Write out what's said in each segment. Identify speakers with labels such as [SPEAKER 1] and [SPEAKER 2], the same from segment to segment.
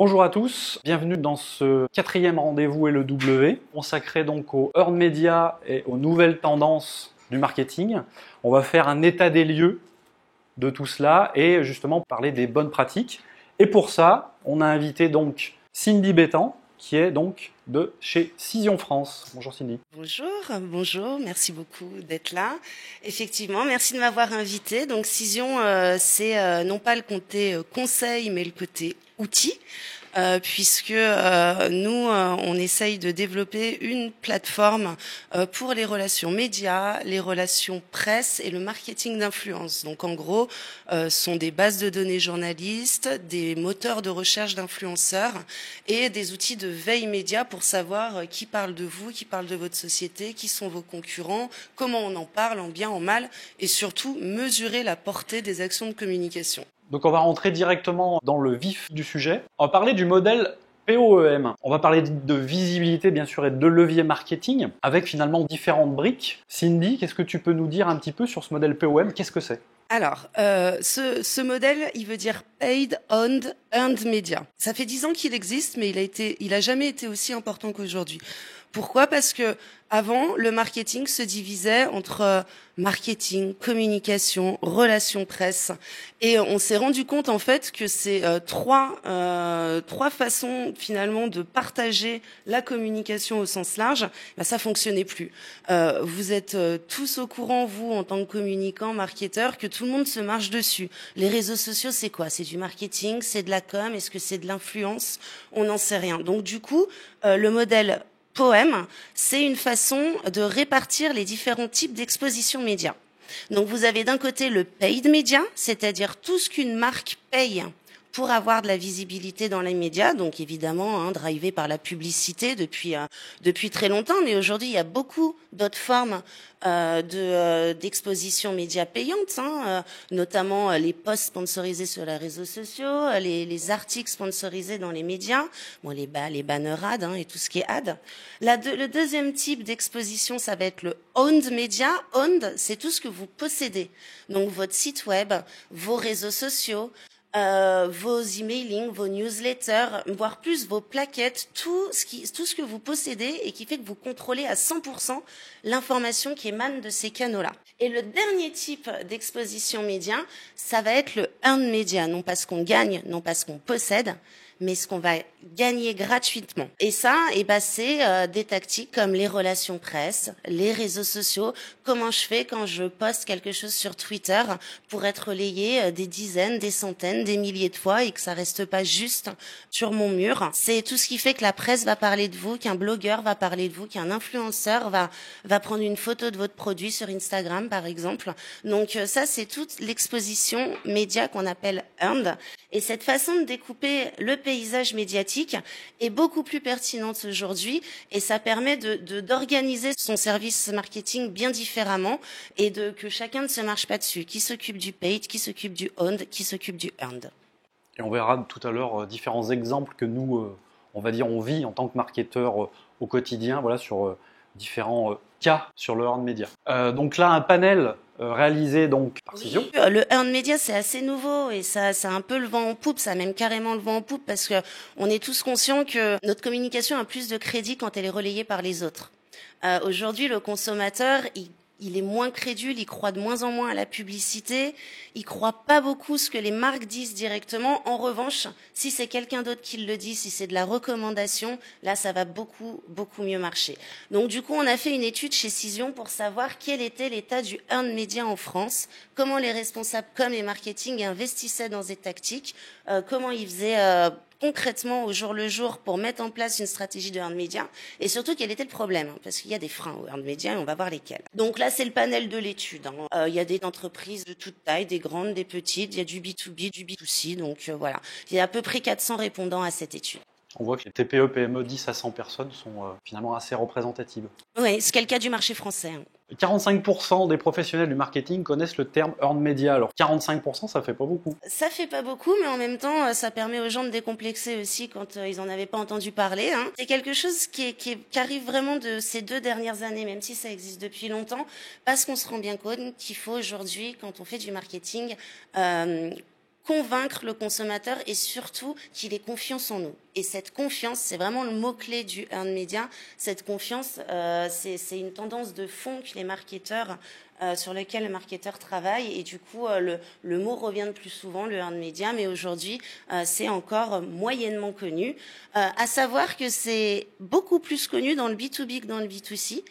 [SPEAKER 1] Bonjour à tous, bienvenue dans ce 4e rendez-vous LEW, consacré donc aux earned media et aux nouvelles tendances du marketing. On va faire un état des lieux de tout cela et justement parler des bonnes pratiques. Et pour ça, on a invité donc Cindy Bétan, qui est donc de chez Cision France. Bonjour Cindy.
[SPEAKER 2] Bonjour, merci beaucoup d'être là. Effectivement, merci de m'avoir invité. Donc Cision, c'est non pas le côté conseil, mais le côté outil. Puisque nous, on essaye de développer une plateforme pour les relations médias, les relations presse et le marketing d'influence. Donc en gros, sont des bases de données journalistes, des moteurs de recherche d'influenceurs et des outils de veille média pour savoir qui parle de vous, qui parle de votre société, qui sont vos concurrents, comment on en parle, en bien, en mal, et surtout mesurer la portée des actions de communication.
[SPEAKER 1] Donc on va rentrer directement dans le vif du sujet. On va parler du modèle POEM. On va parler de visibilité bien sûr et de levier marketing avec finalement différentes briques. Cindy, qu'est-ce que tu peux nous dire un petit peu sur ce modèle POEM? Qu'est-ce que c'est?
[SPEAKER 2] Alors, ce modèle, il veut dire Paid Owned Earned Media. Ça fait 10 ans qu'il existe, mais il a jamais été aussi important qu'aujourd'hui. Pourquoi? Parce que avant, le marketing se divisait entre marketing, communication, relations presse, et on s'est rendu compte en fait que ces trois façons finalement de partager la communication au sens large, ben, ça fonctionnait plus. Vous êtes tous au courant, vous en tant que communicants, marketeurs, que tout le monde se marche dessus. Les réseaux sociaux, c'est quoi? C'est du marketing, c'est de la com, est-ce que c'est de l'influence? On n'en sait rien. Donc du coup, le modèle POEM, c'est une façon de répartir les différents types d'exposition média. Donc vous avez d'un côté le paid media, c'est-à-dire tout ce qu'une marque paye pour avoir de la visibilité dans les médias, donc évidemment drivé par la publicité depuis très longtemps, mais aujourd'hui il y a beaucoup d'autres formes d'exposition média payante, notamment les posts sponsorisés sur les réseaux sociaux, les articles sponsorisés dans les médias, bon les banner ads et tout ce qui est ad. Le deuxième type d'exposition, ça va être le owned media. Owned, c'est tout ce que vous possédez, donc votre site web, vos réseaux sociaux, vos emailing, vos newsletters, voire plus vos plaquettes, tout ce que vous possédez et qui fait que vous contrôlez à 100% l'information qui émane de ces canaux-là. Et le dernier type d'exposition média, ça va être le earned media, non pas ce qu'on gagne, non pas ce qu'on possède, mais ce qu'on va gagner gratuitement. Et ça, c'est des tactiques comme les relations presse, les réseaux sociaux. Comment je fais quand je poste quelque chose sur Twitter pour être relayé des dizaines, des centaines, des milliers de fois et que ça reste pas juste sur mon mur. C'est tout ce qui fait que la presse va parler de vous, qu'un blogueur va parler de vous, qu'un influenceur va prendre une photo de votre produit sur Instagram, par exemple. Donc ça, c'est toute l'exposition média qu'on appelle earned. Et cette façon de découper le paysage médiatique est beaucoup plus pertinente aujourd'hui et ça permet d'organiser son service marketing bien différemment et que chacun ne se marche pas dessus. Qui s'occupe du paid, qui s'occupe du owned, qui s'occupe du earned.
[SPEAKER 1] Et on verra tout à l'heure différents exemples que nous, on vit en tant que marketeur au quotidien, voilà, sur différents cas sur le earned media. Donc là, un panel réalisé donc par Cision.
[SPEAKER 2] Oui, le earned media, c'est assez nouveau et ça a un peu le vent en poupe, ça a même carrément le vent en poupe parce que on est tous conscients que notre communication a plus de crédit quand elle est relayée par les autres. Aujourd'hui, le consommateur, il est moins crédule, il croit de moins en moins à la publicité, il croit pas beaucoup ce que les marques disent directement. En revanche, si c'est quelqu'un d'autre qui le dit, si c'est de la recommandation, là, ça va beaucoup, beaucoup mieux marcher. Donc, du coup, on a fait une étude chez Cision pour savoir quel était l'état du earned media en France, comment les responsables com et marketing investissaient dans ces tactiques, comment ils faisaient concrètement au jour le jour pour mettre en place une stratégie de earned media et surtout quel était le problème parce qu'il y a des freins au earned media et on va voir lesquels. Donc là c'est le panel de l'étude. Il y a des entreprises de toute taille, des grandes, des petites, il y a du B2B, du B2C donc voilà. Il y a à peu près 400 répondants à cette étude.
[SPEAKER 1] On voit que les TPE, PME 10 à 100 personnes sont finalement assez représentatives.
[SPEAKER 2] Oui, c'est le cas du marché français.
[SPEAKER 1] 45% des professionnels du marketing connaissent le terme earned media. Alors 45%, ça fait pas beaucoup.
[SPEAKER 2] Ça fait pas beaucoup, mais en même temps, ça permet aux gens de décomplexer aussi quand ils en avaient pas entendu parler. C'est quelque chose qui arrive vraiment de ces 2 dernières années, même si ça existe depuis longtemps, parce qu'on se rend bien compte qu'il faut aujourd'hui, quand on fait du marketing, convaincre le consommateur et surtout qu'il ait confiance en nous. Et cette confiance, c'est vraiment le mot-clé du earned media. Cette confiance, c'est une tendance de fond que les marketeurs, sur lequel les marketeurs travaillent. Et du coup, le mot revient de plus souvent, le earned media, mais aujourd'hui, c'est encore moyennement connu. À savoir que c'est beaucoup plus connu dans le B2B que dans le B2C.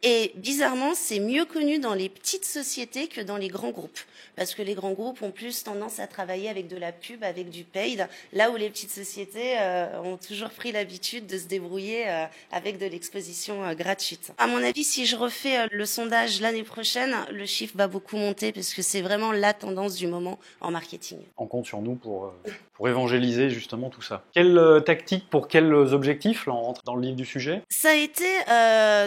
[SPEAKER 2] Et bizarrement, c'est mieux connu dans les petites sociétés que dans les grands groupes. Parce que les grands groupes ont plus tendance à travailler avec de la pub, avec du paid, là où les petites sociétés ont toujours pris l'habitude de se débrouiller avec de l'exposition gratuite. À mon avis, si je refais le sondage l'année prochaine, le chiffre va beaucoup monter parce que c'est vraiment la tendance du moment en marketing.
[SPEAKER 1] On compte sur nous pour évangéliser justement tout ça. Quelle tactique pour quels objectifs, là on rentre dans le livre du sujet?
[SPEAKER 2] Ça a été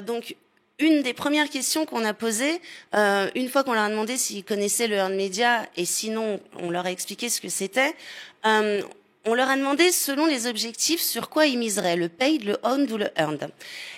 [SPEAKER 2] donc une des premières questions qu'on a posées, une fois qu'on leur a demandé s'ils connaissaient le earned media, et sinon on leur a expliqué ce que c'était, on leur a demandé selon les objectifs sur quoi ils miseraient, le paid, le owned ou le earned.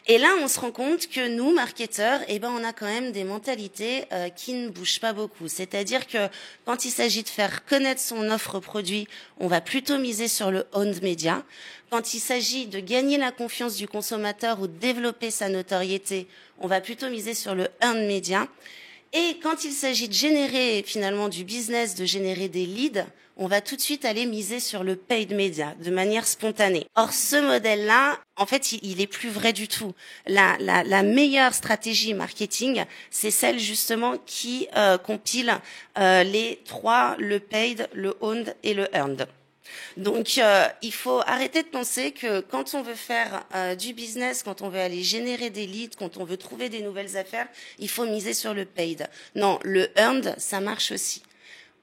[SPEAKER 2] Et là, on se rend compte que nous, marketeurs, on a quand même des mentalités qui ne bougent pas beaucoup. C'est-à-dire que quand il s'agit de faire connaître son offre produit, on va plutôt miser sur le owned media. Quand il s'agit de gagner la confiance du consommateur ou de développer sa notoriété, on va plutôt miser sur le earned media. Et quand il s'agit de générer finalement du business, de générer des leads, on va tout de suite aller miser sur le paid media de manière spontanée. Or, ce modèle-là, en fait, il est plus vrai du tout. La meilleure stratégie marketing, c'est celle justement qui compile les trois, le paid, le owned et le earned. Donc, il faut arrêter de penser que quand on veut faire du business, quand on veut aller générer des leads, quand on veut trouver des nouvelles affaires, il faut miser sur le paid. Non, le earned, ça marche aussi.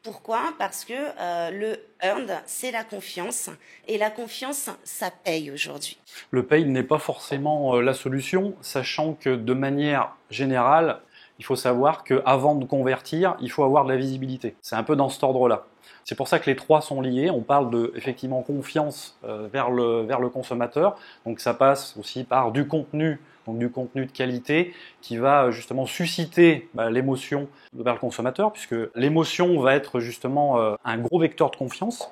[SPEAKER 2] Pourquoi ? Parce que le earned, c'est la confiance. Et la confiance, ça paye aujourd'hui.
[SPEAKER 1] Le paid n'est pas forcément la solution, sachant que de manière générale, il faut savoir qu'avant de convertir, il faut avoir de la visibilité. C'est un peu dans cet ordre-là. C'est pour ça que les trois sont liés. On parle de effectivement confiance vers le consommateur. Donc ça passe aussi par du contenu, donc du contenu de qualité qui va justement susciter l'émotion vers le consommateur, puisque l'émotion va être justement un gros vecteur de confiance.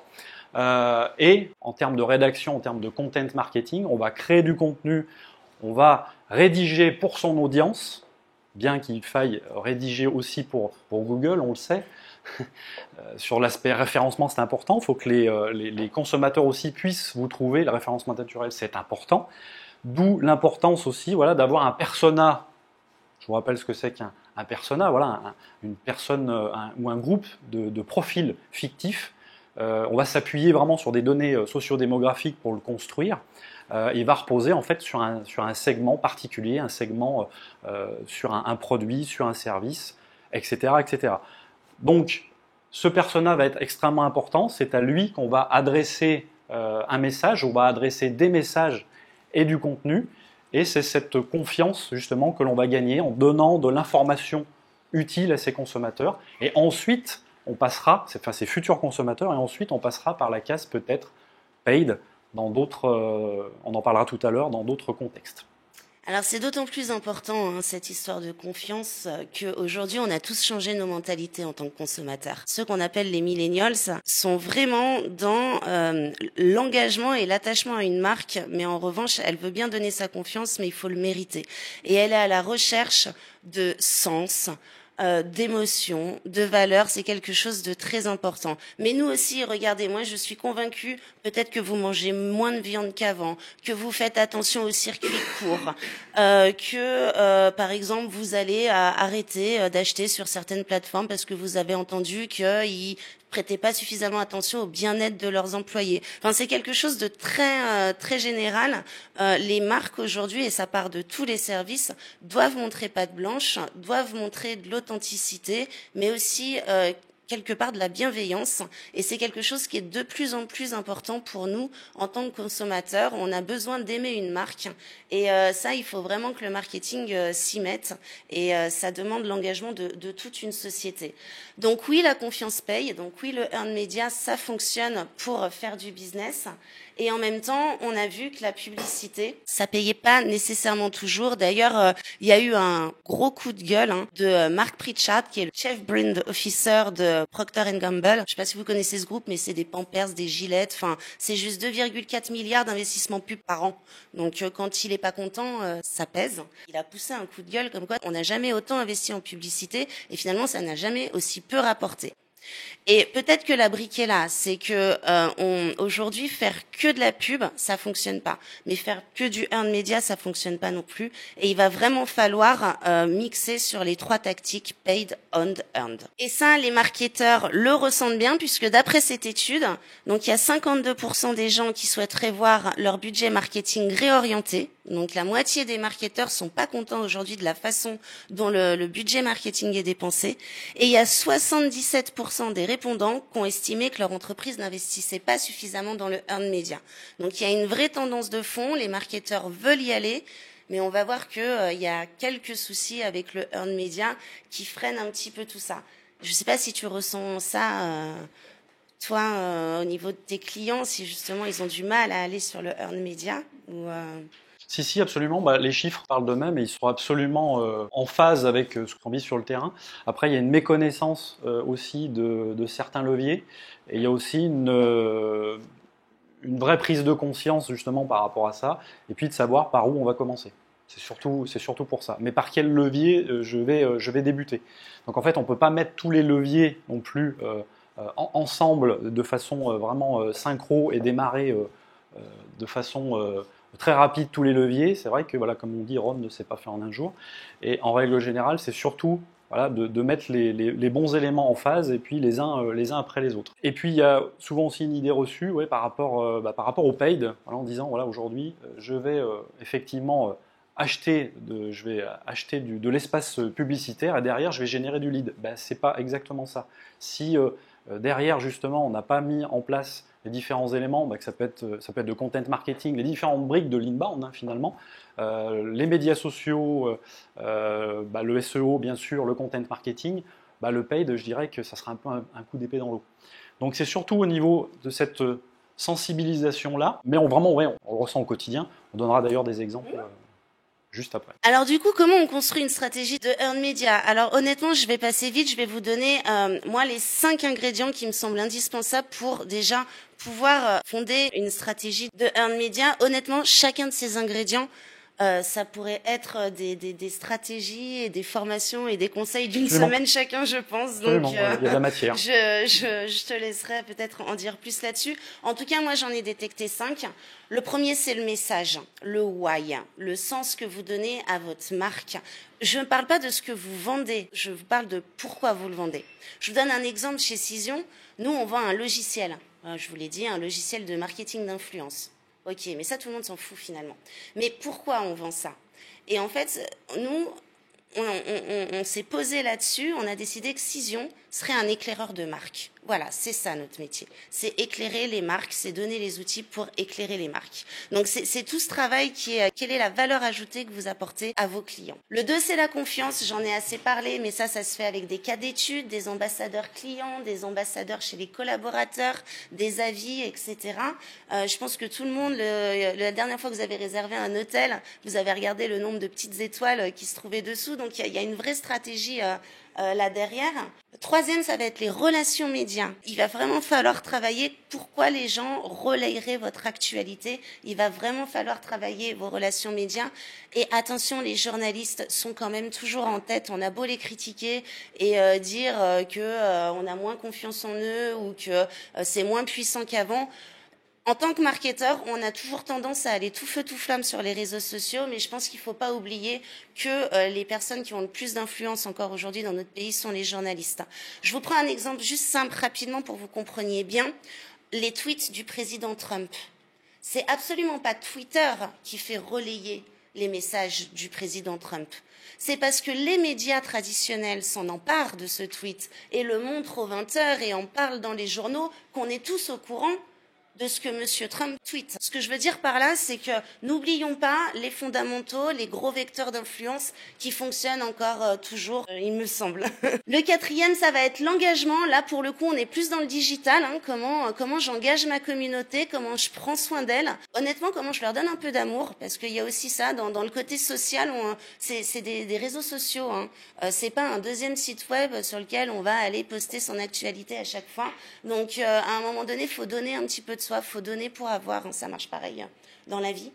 [SPEAKER 1] Et en termes de rédaction, en termes de content marketing, on va créer du contenu, on va rédiger pour son audience, bien qu'il faille rédiger aussi pour Google, on le sait. Sur l'aspect référencement, c'est important. Il faut que les consommateurs aussi puissent vous trouver. Le référencement naturel, c'est important. D'où l'importance aussi d'avoir un persona. Je vous rappelle ce que c'est qu'un persona. Une personne ou un groupe de profils fictifs. On va s'appuyer vraiment sur des données sociodémographiques pour le construire. Il va reposer en fait sur un segment particulier, un segment sur un produit, sur un service, etc., etc. Donc, ce persona va être extrêmement important. C'est à lui qu'on va adresser un message, on va adresser des messages et du contenu. Et c'est cette confiance, justement, que l'on va gagner en donnant de l'information utile à ses consommateurs. Et ensuite, on passera, ces futurs consommateurs, et ensuite, on passera par la case peut-être paid dans d'autres, on en parlera tout à l'heure, dans d'autres contextes.
[SPEAKER 2] Alors c'est d'autant plus important cette histoire de confiance qu'aujourd'hui on a tous changé nos mentalités en tant que consommateurs. Ceux qu'on appelle les millennials sont vraiment dans l'engagement et l'attachement à une marque, mais en revanche elle veut bien donner sa confiance, mais il faut le mériter. Et elle est à la recherche de sens, d'émotion, de valeur, c'est quelque chose de très important. Mais nous aussi, regardez, moi je suis convaincue, peut-être que vous mangez moins de viande qu'avant, que vous faites attention aux circuits courts, que par exemple vous allez arrêter d'acheter sur certaines plateformes parce que vous avez entendu qu'ils prêtaient pas suffisamment attention au bien-être de leurs employés. Enfin, c'est quelque chose de très très général. Les marques aujourd'hui, et ça part de tous les services, doivent montrer patte blanche, doivent montrer de l'authenticité, mais aussi quelque part de la bienveillance. Et c'est quelque chose qui est de plus en plus important pour nous en tant que consommateurs. On a besoin d'aimer une marque. Et ça, il faut vraiment que le marketing s'y mette. Et ça demande l'engagement de toute une société. Donc oui, la confiance paye. Donc oui, le earned media, ça fonctionne pour faire du business. Et en même temps, on a vu que la publicité, ça payait pas nécessairement toujours. D'ailleurs, il y a eu un gros coup de gueule de Mark Pritchard, qui est le Chief Brand Officer de Procter & Gamble. Je sais pas si vous connaissez ce groupe, mais c'est des Pampers, des Gillette. Enfin, c'est juste 2,4 milliards d'investissements pub par an. Donc, quand il est pas content, ça pèse. Il a poussé un coup de gueule comme quoi on n'a jamais autant investi en publicité et finalement, ça n'a jamais aussi peu rapporté. Et peut-être que la brique est là, c'est que aujourd'hui faire que de la pub, ça fonctionne pas, mais faire que du earned media, ça fonctionne pas non plus. Et il va vraiment falloir mixer sur les 3 tactiques paid, owned, earned. Et ça, les marketeurs le ressentent bien puisque d'après cette étude, donc il y a 52% des gens qui souhaiteraient voir leur budget marketing réorienté. Donc la moitié des marketeurs sont pas contents aujourd'hui de la façon dont le budget marketing est dépensé. Et il y a 77% des répondants qui ont estimé que leur entreprise n'investissait pas suffisamment dans le earned media. Donc il y a une vraie tendance de fond, les marketeurs veulent y aller, mais on va voir que il y a quelques soucis avec le earned media qui freinent un petit peu tout ça. Je sais pas si tu ressens ça, toi, au niveau de tes clients, si justement ils ont du mal à aller sur le earned media ou
[SPEAKER 1] Si, absolument. Les chiffres parlent d'eux-mêmes et ils sont absolument en phase avec ce qu'on vit sur le terrain. Après, il y a une méconnaissance aussi de certains leviers et il y a aussi une vraie prise de conscience justement par rapport à ça et puis de savoir par où on va commencer. C'est surtout pour ça. Mais par quel levier je vais débuter. Donc en fait, on ne peut pas mettre tous les leviers non plus ensemble de façon vraiment synchro et démarrer de façon très rapide tous les leviers. C'est vrai que, comme on dit, Rome ne s'est pas fait en un jour. Et en règle générale, c'est surtout de mettre les bons éléments en phase et puis les uns après les autres. Et puis, il y a souvent aussi une idée reçue par rapport au paid, en disant, aujourd'hui, je vais effectivement acheter de l'espace publicitaire et derrière, je vais générer du lead. C'est pas exactement ça. Si derrière, justement, on n'a pas mis en place les différents éléments, que ça peut être de content marketing, les différentes briques de l'inbound finalement, les médias sociaux, le SEO bien sûr, le content marketing, le paid, je dirais que ça sera un peu un coup d'épée dans l'eau. Donc c'est surtout au niveau de cette sensibilisation-là, mais on le ressent au quotidien. On donnera d'ailleurs des exemples juste après.
[SPEAKER 2] Alors du coup, comment on construit une stratégie de earned media? Alors honnêtement, je vais passer vite, je vais vous donner moi les 5 ingrédients qui me semblent indispensables pour déjà pouvoir fonder une stratégie de earned media. Honnêtement, chacun de ces ingrédients, ça pourrait être des stratégies et des formations et des conseils d'une semaine chacun, je pense.
[SPEAKER 1] Donc, il y a de la matière.
[SPEAKER 2] Je te laisserai peut-être en dire plus là-dessus. En tout cas, moi, j'en ai détecté 5. Le premier, c'est le message, le why, le sens que vous donnez à votre marque. Je ne parle pas de ce que vous vendez, je vous parle de pourquoi vous le vendez. Je vous donne un exemple chez Cision. Nous, on vend un logiciel. Je vous l'ai dit, un logiciel de marketing d'influence. Ok, mais ça, tout le monde s'en fout finalement. Mais pourquoi on vend ça? Et en fait, nous, on s'est posé là-dessus, on a décidé que Cision serait un éclaireur de marque. Voilà, c'est ça notre métier. C'est éclairer les marques, c'est donner les outils pour éclairer les marques. Donc c'est tout ce travail qui est quelle est la valeur ajoutée que vous apportez à vos clients. Le 2, c'est la confiance, j'en ai assez parlé, mais ça se fait avec des cas d'études, des ambassadeurs clients, des ambassadeurs chez les collaborateurs, des avis, etc. Je pense que tout le monde, la dernière fois que vous avez réservé un hôtel, vous avez regardé le nombre de petites étoiles qui se trouvaient dessous, donc il y a une vraie stratégie là derrière. Le 3e, ça va être les relations médias. Il va vraiment falloir travailler pourquoi les gens relayeraient votre actualité. Il va vraiment falloir travailler vos relations médias. Et attention, les journalistes sont quand même toujours en tête. On a beau les critiquer et dire que on a moins confiance en eux ou que c'est moins puissant qu'avant. En tant que marketeur, on a toujours tendance à aller tout feu tout flamme sur les réseaux sociaux, mais je pense qu'il ne faut pas oublier que les personnes qui ont le plus d'influence encore aujourd'hui dans notre pays sont les journalistes. Je vous prends un exemple juste simple, rapidement, pour que vous compreniez bien. Les tweets du président Trump. C'est absolument pas Twitter qui fait relayer les messages du président Trump. C'est parce que les médias traditionnels s'en emparent de ce tweet et le montrent aux 20h et en parlent dans les journaux qu'on est tous au courant de ce que Monsieur Trump tweet. Ce que je veux dire par là, c'est que n'oublions pas les fondamentaux, les gros vecteurs d'influence qui fonctionnent encore toujours, il me semble. Le quatrième, ça va être l'engagement. Là, pour le coup, on est plus dans le digital. Hein. Comment j'engage ma communauté, comment je prends soin d'elle. Honnêtement, comment je leur donne un peu d'amour, parce qu'il y a aussi ça dans le côté social. C'est des réseaux sociaux. Hein. C'est pas un deuxième site web sur lequel on va aller poster son actualité à chaque fois. Donc, à un moment donné, il faut donner un petit peu de soi, faut donner pour avoir. Hein. Ça marche pareil dans la vie.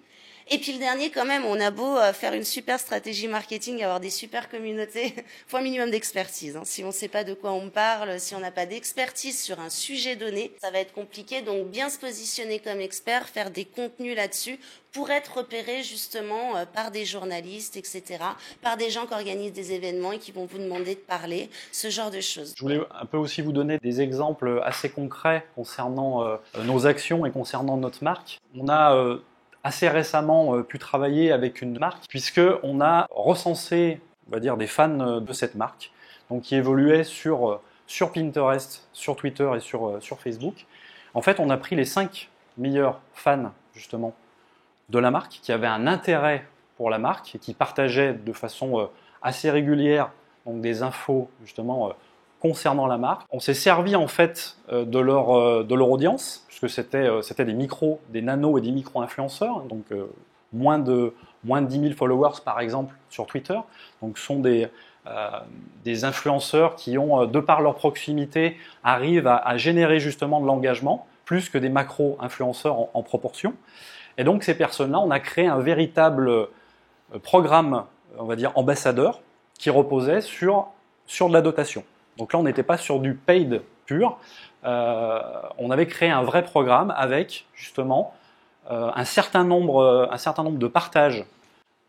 [SPEAKER 2] Et puis le dernier, quand même, on a beau faire une super stratégie marketing, avoir des super communautés, faut un minimum d'expertise. Hein. Si on ne sait pas de quoi on parle, si on n'a pas d'expertise sur un sujet donné, ça va être compliqué. Donc bien se positionner comme expert, faire des contenus là-dessus pour être repéré justement par des journalistes, etc., par des gens qui organisent des événements et qui vont vous demander de parler, ce genre de choses.
[SPEAKER 1] Je voulais un peu aussi vous donner des exemples assez concrets concernant nos actions et concernant notre marque. On a assez récemment pu travailler avec une marque puisqu'on a recensé, on va dire, des fans de cette marque, donc qui évoluaient sur Pinterest, sur Twitter et sur Facebook. En fait, on a pris les 5 meilleurs fans justement de la marque qui avaient un intérêt pour la marque et qui partageaient de façon assez régulière donc des infos justement concernant la marque. On s'est servi en fait de leur audience, puisque c'était des micros, des nanos et des micro-influenceurs, donc moins de 10 000 followers par exemple sur Twitter. Donc ce sont des influenceurs qui ont, de par leur proximité, arrivent à générer justement de l'engagement, plus que des macro-influenceurs en proportion. Et donc ces personnes-là, on a créé un véritable programme, on va dire ambassadeur, qui reposait sur de la dotation. Donc là, on n'était pas sur du paid pur. On avait créé un vrai programme avec justement un certain nombre de partages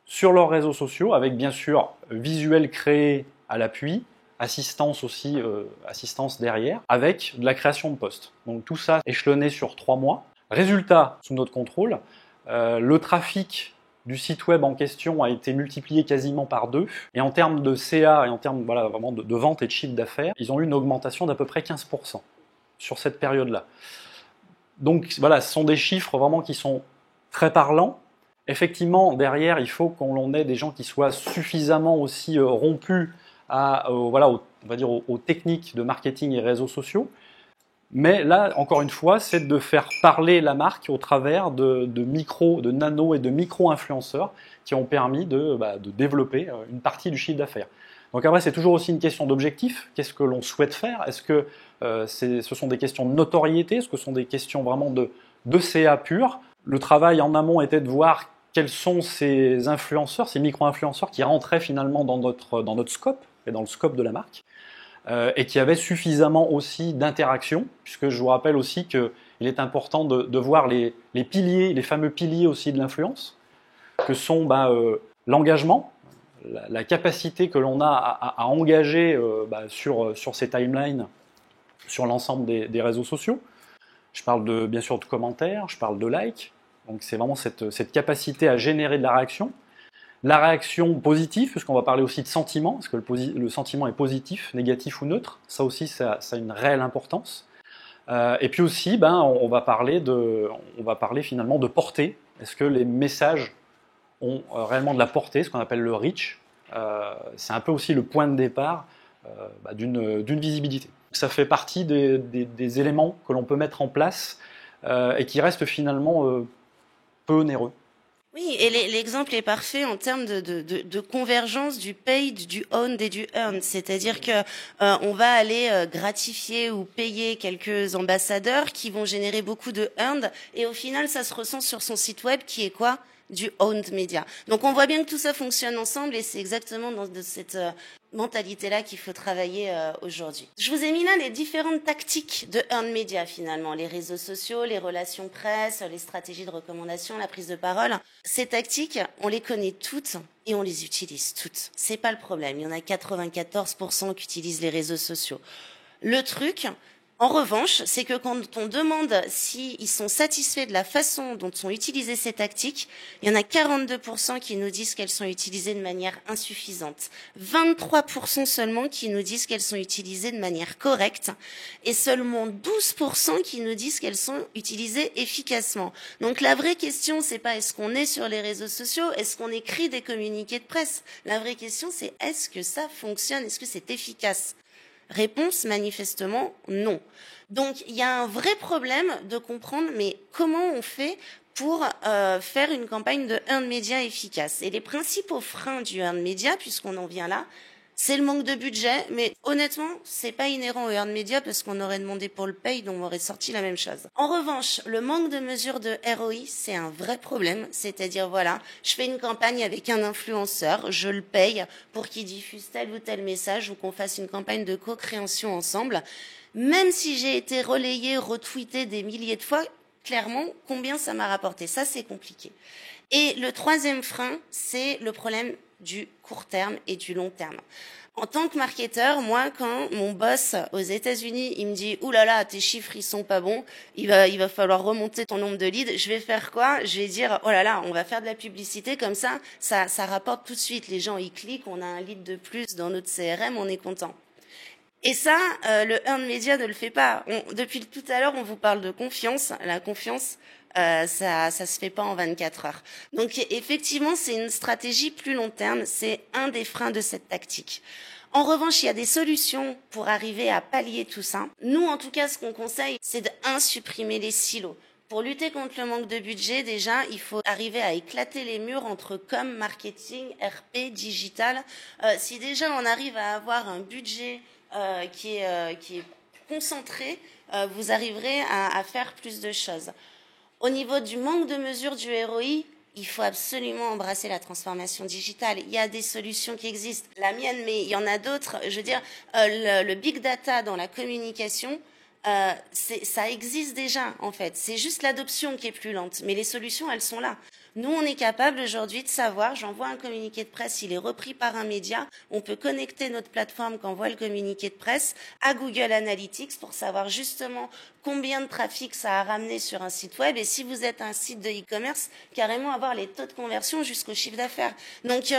[SPEAKER 1] sur leurs réseaux sociaux, avec bien sûr visuels créés à l'appui, assistance aussi, assistance derrière, avec de la création de posts. Donc tout ça échelonné sur 3 mois. Résultat, sous notre contrôle, le trafic du site web en question a été multiplié quasiment par 2. Et en termes de CA et en termes vraiment de vente et de chiffre d'affaires, ils ont eu une augmentation d'à peu près 15% sur cette période-là. Donc voilà, ce sont des chiffres vraiment qui sont très parlants. Effectivement, derrière, il faut qu'on ait des gens qui soient suffisamment aussi rompus on va dire aux techniques de marketing et réseaux sociaux. Mais là, encore une fois, c'est de faire parler la marque au travers de nano et de micro-influenceurs qui ont permis de développer une partie du chiffre d'affaires. Donc après, c'est toujours aussi une question d'objectif. Qu'est-ce que l'on souhaite faire? Est-ce que ce sont des questions de notoriété? Est-ce que ce sont des questions vraiment de CA pur? Le travail en amont était de voir quels sont ces influenceurs, ces micro-influenceurs qui rentraient finalement dans notre scope et dans le scope de la marque. Et qui avait suffisamment aussi d'interaction, puisque je vous rappelle aussi qu'il est important de voir les piliers, les fameux piliers aussi de l'influence, que sont l'engagement, la capacité que l'on a à engager sur ces timelines, sur l'ensemble des réseaux sociaux. Je parle bien sûr de commentaires, je parle de likes, donc c'est vraiment cette capacité à générer de la réaction. La réaction positive, puisqu'on va parler aussi de sentiment, est-ce que le sentiment est positif, négatif ou neutre? Ça aussi, ça a une réelle importance. Et puis aussi, on va parler finalement de portée. Est-ce que les messages ont réellement de la portée, ce qu'on appelle le reach? C'est un peu aussi le point de départ d'une visibilité. Ça fait partie des éléments que l'on peut mettre en place et qui restent finalement peu onéreux.
[SPEAKER 2] Oui, et l'exemple est parfait en termes de convergence du paid, du owned et du earned. C'est-à-dire que on va aller gratifier ou payer quelques ambassadeurs qui vont générer beaucoup de earned, et au final, ça se ressent sur son site web qui est quoi? Du owned media. Donc on voit bien que tout ça fonctionne ensemble, et c'est exactement dans cette mentalité-là qu'il faut travailler aujourd'hui. Je vous ai mis là les différentes tactiques de earned media finalement, les réseaux sociaux, les relations presse, les stratégies de recommandation, la prise de parole. Ces tactiques, on les connaît toutes et on les utilise toutes. C'est pas le problème. Il y en a 94% qui utilisent les réseaux sociaux. Le truc, En revanche, c'est que quand on demande s'ils sont satisfaits de la façon dont sont utilisées ces tactiques, il y en a 42% qui nous disent qu'elles sont utilisées de manière insuffisante, 23% seulement qui nous disent qu'elles sont utilisées de manière correcte, et seulement 12% qui nous disent qu'elles sont utilisées efficacement. Donc la vraie question, c'est pas est-ce qu'on est sur les réseaux sociaux, est-ce qu'on écrit des communiqués de presse. La vraie question, c'est est-ce que ça fonctionne, est-ce que c'est efficace? Réponse, manifestement, non. Donc, il y a un vrai problème de comprendre, mais comment on fait pour faire une campagne de earned media efficace. Et les principaux freins du earned media, puisqu'on en vient là, c'est le manque de budget, mais honnêtement, c'est pas inhérent au earned media parce qu'on aurait demandé pour le paid, on aurait sorti la même chose. En revanche, le manque de mesure de ROI, c'est un vrai problème. C'est-à-dire, voilà, je fais une campagne avec un influenceur, je le paye pour qu'il diffuse tel ou tel message ou qu'on fasse une campagne de co-création ensemble. Même si j'ai été relayé, retweeté des milliers de fois, clairement, combien ça m'a rapporté? Ça, c'est compliqué. Et le troisième frein, c'est le problème du court terme et du long terme. En tant que marketeur, moi, quand mon boss aux États-Unis, il me dit « Ouh là là, tes chiffres, ils sont pas bons, il va falloir remonter ton nombre de leads », je vais faire quoi? Je vais dire « Oh là là, on va faire de la publicité comme ça rapporte tout de suite. Les gens, ils cliquent, on a un lead de plus dans notre CRM, on est content. » Et ça, le earned media ne le fait pas. Depuis tout à l'heure, on vous parle de confiance. La confiance, ça se fait pas en 24 heures. Donc effectivement, c'est une stratégie plus long terme. C'est un des freins de cette tactique. En revanche, il y a des solutions pour arriver à pallier tout ça. Nous, en tout cas, ce qu'on conseille, c'est de supprimer les silos. Pour lutter contre le manque de budget, déjà, il faut arriver à éclater les murs entre com, marketing, RP, digital. Si déjà on arrive à avoir un budget qui est concentré, vous arriverez à faire plus de choses. Au niveau du manque de mesure du ROI, il faut absolument embrasser la transformation digitale. Il y a des solutions qui existent. La mienne, mais il y en a d'autres. Je veux dire, le big data dans la communication, ça existe déjà, en fait. C'est juste l'adoption qui est plus lente. Mais les solutions, elles sont là. Nous, on est capable aujourd'hui de savoir, j'envoie un communiqué de presse, il est repris par un média, on peut connecter notre plateforme qu'envoie le communiqué de presse à Google Analytics pour savoir justement combien de trafic ça a ramené sur un site web et si vous êtes un site de e-commerce, carrément avoir les taux de conversion jusqu'au chiffre d'affaires. Donc,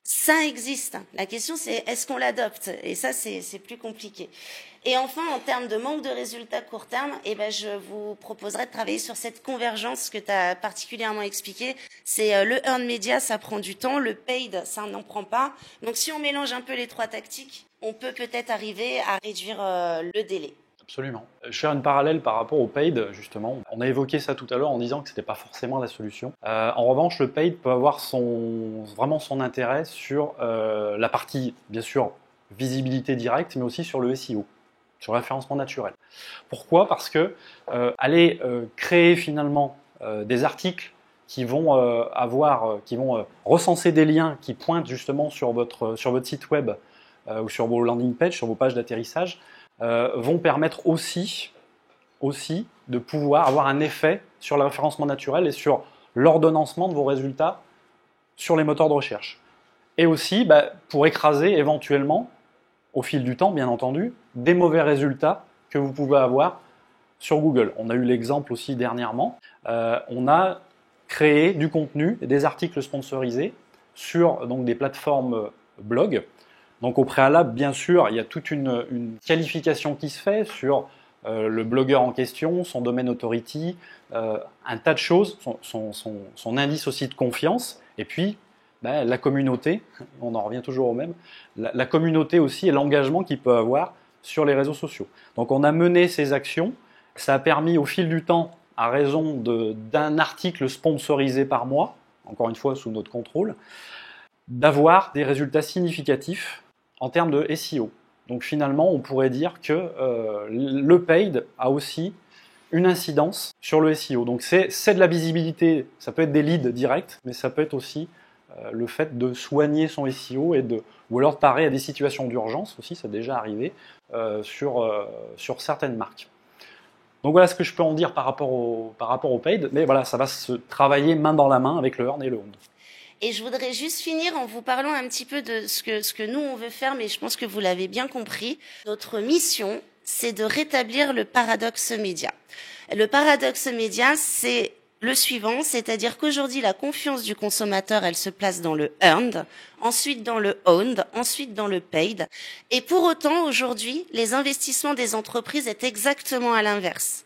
[SPEAKER 2] ça existe. La question, c'est est-ce qu'on l'adopte? Et ça, c'est plus compliqué. Et enfin, en termes de manque de résultats court terme, je vous proposerai de travailler sur cette convergence que tu as particulièrement expliqué. C'est le earned media, ça prend du temps, le paid, ça n'en prend pas. Donc si on mélange un peu les trois tactiques, on peut peut-être arriver à réduire le délai.
[SPEAKER 1] Absolument. Je fais une parallèle par rapport au paid, justement. On a évoqué ça tout à l'heure en disant que ce n'était pas forcément la solution. En revanche, le paid peut avoir vraiment son intérêt sur la partie, bien sûr, visibilité directe, mais aussi sur le SEO. Sur le référencement naturel. Pourquoi? Parce que aller créer finalement des articles qui vont recenser des liens qui pointent justement sur votre site web ou sur vos landing pages, sur vos pages d'atterrissage, vont permettre aussi de pouvoir avoir un effet sur le référencement naturel et sur l'ordonnancement de vos résultats sur les moteurs de recherche. Et aussi pour écraser éventuellement, au fil du temps, bien entendu, des mauvais résultats que vous pouvez avoir sur Google. On a eu l'exemple aussi dernièrement. On a créé du contenu et des articles sponsorisés sur des plateformes blog. Donc au préalable, bien sûr, il y a toute une qualification qui se fait sur le blogueur en question, son domaine authority, un tas de choses, son indice aussi de confiance, et puis la communauté, on en revient toujours au même, la communauté aussi et l'engagement qu'il peut avoir sur les réseaux sociaux. Donc on a mené ces actions, ça a permis au fil du temps, à raison d'un article sponsorisé par mois, encore une fois sous notre contrôle, d'avoir des résultats significatifs en termes de SEO. Donc finalement, on pourrait dire que le paid a aussi une incidence sur le SEO. Donc c'est de la visibilité, ça peut être des leads directs, mais ça peut être aussi le fait de soigner son SEO ou alors de parer à des situations d'urgence aussi, ça a déjà arrivé sur certaines marques. Donc voilà ce que je peux en dire par rapport au paid, mais voilà, ça va se travailler main dans la main avec le earn et le owned.
[SPEAKER 2] Et je voudrais juste finir en vous parlant un petit peu de ce que nous on veut faire, mais je pense que vous l'avez bien compris. Notre mission, c'est de rétablir le paradoxe média. Le paradoxe média, c'est le suivant, c'est-à-dire qu'aujourd'hui, la confiance du consommateur, elle se place dans le earned, ensuite dans le owned, ensuite dans le paid. Et pour autant, aujourd'hui, les investissements des entreprises est exactement à l'inverse.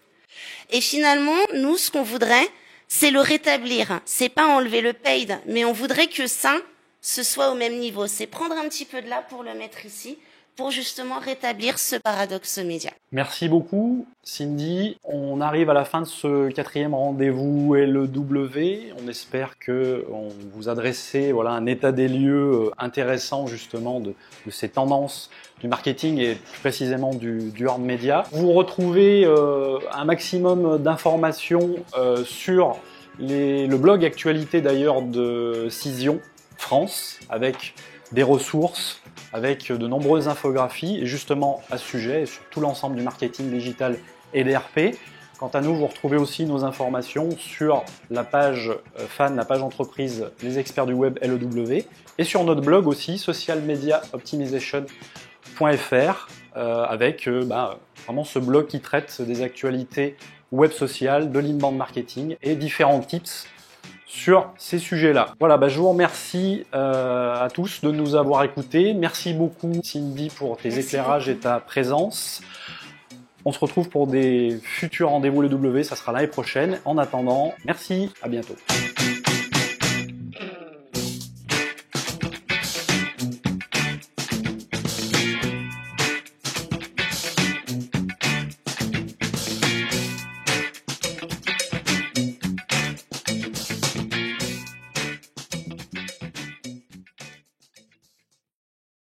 [SPEAKER 2] Et finalement, nous, ce qu'on voudrait, c'est le rétablir. C'est pas enlever le paid, mais on voudrait que ça, ce soit au même niveau. C'est prendre un petit peu de là pour le mettre ici, pour justement rétablir ce paradoxe média.
[SPEAKER 1] Merci beaucoup, Cindy. On arrive à la fin de ce 4e rendez-vous LEW. On espère que on vous a dressé un état des lieux intéressant justement de ces tendances du marketing et plus précisément du earned media. Vous retrouvez un maximum d'informations sur le blog actualité d'ailleurs de Cision France avec des ressources, avec de nombreuses infographies et justement à ce sujet et sur tout l'ensemble du marketing digital et des RP. Quant à nous, vous retrouvez aussi nos informations sur la page fan, la page entreprise Les Experts du Web LEW et sur notre blog aussi socialmediaoptimization.fr avec vraiment ce blog qui traite des actualités web sociales, de l'inbound marketing et différents tips sur ces sujets-là. Voilà, je vous remercie à tous de nous avoir écoutés. Merci beaucoup Cindy pour tes éclairages et ta présence. On se retrouve pour des futurs rendez-vous LEW, ça sera l'année prochaine. En attendant, merci, à bientôt.